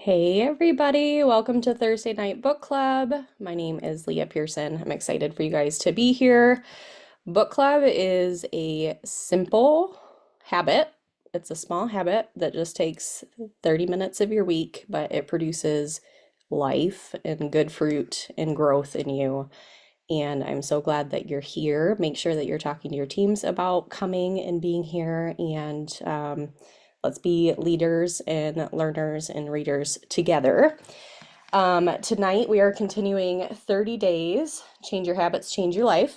Hey everybody, welcome to Thursday Night Book Club. My name is Leah Pearson. I'm excited for you guys to be here. Book Club is a simple habit. It's a small habit that just takes 30 minutes of your week, but it produces life and good fruit and growth in you. And I'm so glad that you're here. Make sure that you're talking to your teams about coming and being here. And let's be leaders and learners and readers together. Tonight, we are continuing 30 days, Change Your Habits, Change Your Life.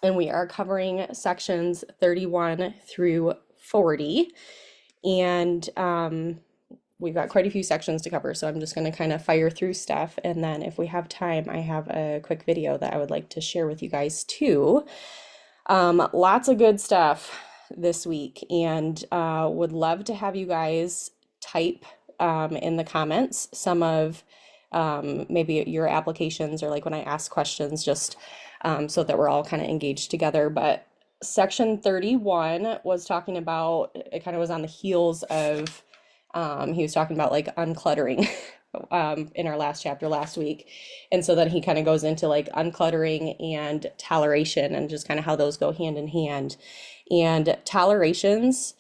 And we are covering sections 31 through 40. And we've got quite a few sections to cover, so I'm just going to kind of fire through stuff. And then if we have time, I have a quick video that I would like to share with you guys too. Lots of good stuff this week, and would love to have you guys type in the comments some of maybe your applications or like when I ask questions, just so that we're all kind of engaged together. But section 31 was talking about, it kind of was on the heels of, he was talking about like uncluttering in our last chapter last week. And so then he kind of goes into like uncluttering and toleration and just kind of how those go hand in hand. And tolerations,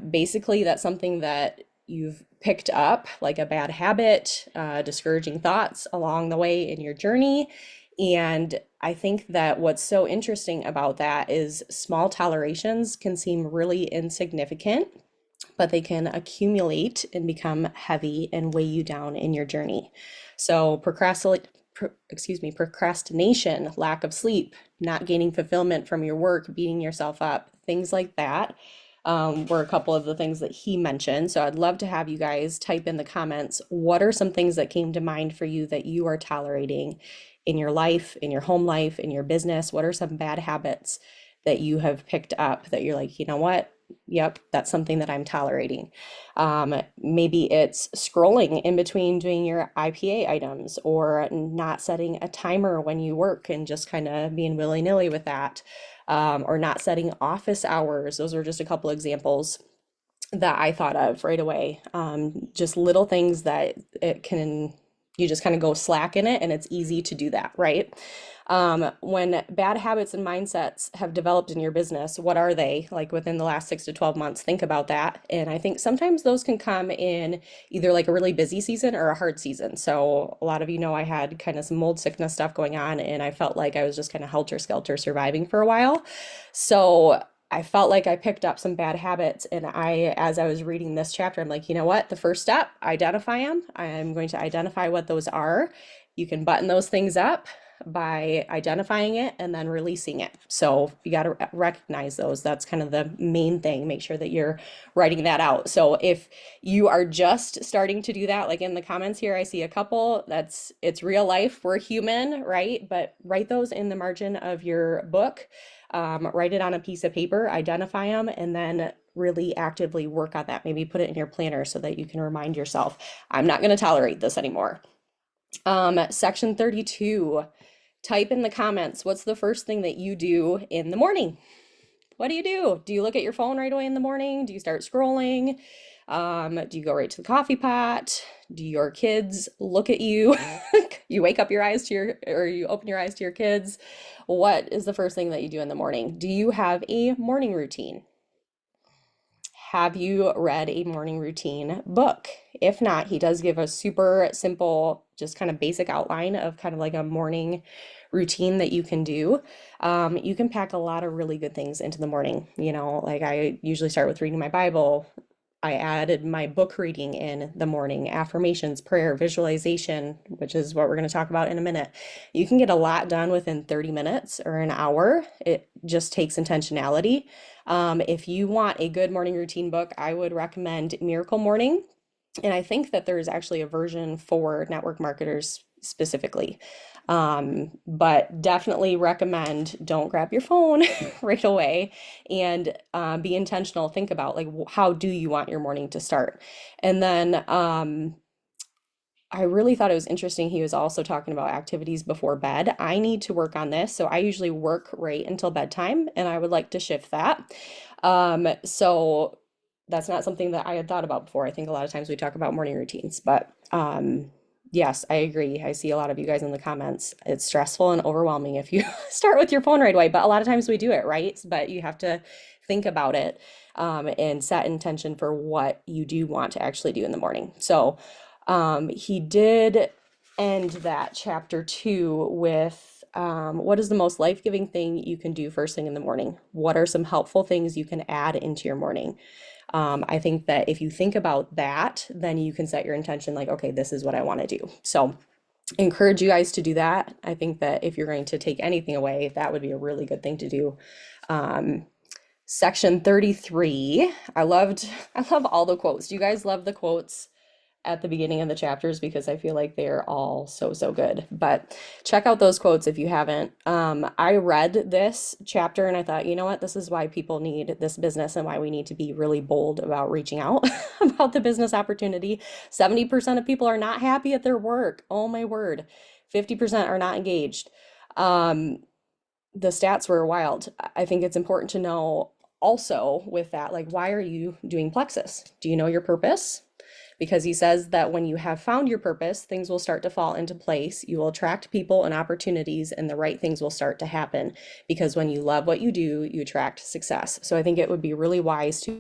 basically, that's something that you've picked up, like a bad habit, discouraging thoughts along the way in your journey. And I think that what's so interesting about that is small tolerations can seem really insignificant, but they can accumulate and become heavy and weigh you down in your journey. So procrastination, lack of sleep, not gaining fulfillment from your work, beating yourself up, things like that, were a couple of the things that he mentioned. So I'd love to have you guys type in the comments, what are some things that came to mind for you that you are tolerating in your life, in your home life, in your business? What are some bad habits that you have picked up that you're like, you know what? Yep, that's something that I'm tolerating. Maybe it's scrolling in between doing your IPA items, or not setting a timer when you work and just kind of being willy-nilly with that, or not setting office hours. Those are just a couple examples that I thought of right away. Just little things that you just kind of go slack in it, and it's easy to do that, right? When bad habits and mindsets have developed in your business, what are they like within the last 6 to 12 months? Think about that. And I think sometimes those can come in either like a really busy season or a hard season. So a lot of you know I had kind of some mold sickness stuff going on, and I felt like I was just kind of helter-skelter surviving for a while. So I felt like I picked up some bad habits, and as I was reading this chapter, I'm like, you know what? The first step, identify them. I'm going to identify what those are. You can button those things up by identifying it and then releasing it. So you got to recognize those. That's kind of the main thing. Make sure that you're writing that out. So if you are just starting to do that, like in the comments here, I see a couple. It's real life. We're human, right? But write those in the margin of your book. Write it on a piece of paper, identify them, and then really actively work on that. Maybe put it in your planner so that you can remind yourself, I'm not going to tolerate this anymore. Section 32, type in the comments, what's the first thing that you do in the morning? What do you do? Do you look at your phone right away in the morning? Do you start scrolling? Do you go right to the coffee pot? Do your kids look at you? You wake up your eyes to or you open your eyes to your kids. What is the first thing that you do in the morning? Do you have a morning routine? Have you read a morning routine book? If not, he does give a super simple, just kind of basic outline of kind of like a morning routine that you can do. You can pack a lot of really good things into the morning. You know, like I usually start with reading my Bible. I added my book reading in the morning, affirmations, prayer, visualization, which is what we're going to talk about in a minute. You can get a lot done within 30 minutes or an hour. It just takes intentionality. If you want a good morning routine book, I would recommend Miracle Morning. And I think that there's actually a version for network marketers specifically. But definitely recommend don't grab your phone right away, and be intentional. Think about like, how do you want your morning to start? And then I really thought it was interesting. He was also talking about activities before bed. I need to work on this. So I usually work right until bedtime, and I would like to shift that. So that's not something that I had thought about before. I think a lot of times we talk about morning routines, but yes, I agree. I see a lot of you guys in the comments. It's stressful and overwhelming if you start with your phone right away, but a lot of times we do it, right? But you have to think about it and set intention for what you do want to actually do in the morning. So he did end that chapter 2 with what is the most life-giving thing you can do first thing in the morning? What are some helpful things you can add into your morning? I think that if you think about that, then you can set your intention like, okay, this is what I want to do. So encourage you guys to do that. I think that if you're going to take anything away, that would be a really good thing to do. Um, Section 33. I love all the quotes. Do you guys love the quotes at the beginning of the chapters? Because I feel like they're all so, so good. But check out those quotes if you haven't. I read this chapter and I thought, you know what? This is why people need this business and why we need to be really bold about reaching out about the business opportunity. 70% of people are not happy at their work. Oh my word. 50% are not engaged. The stats were wild. I think it's important to know also with that, like, why are you doing Plexus? Do you know your purpose? Because he says that when you have found your purpose, things will start to fall into place. You will attract people and opportunities, and the right things will start to happen. Because when you love what you do, you attract success. So I think it would be really wise to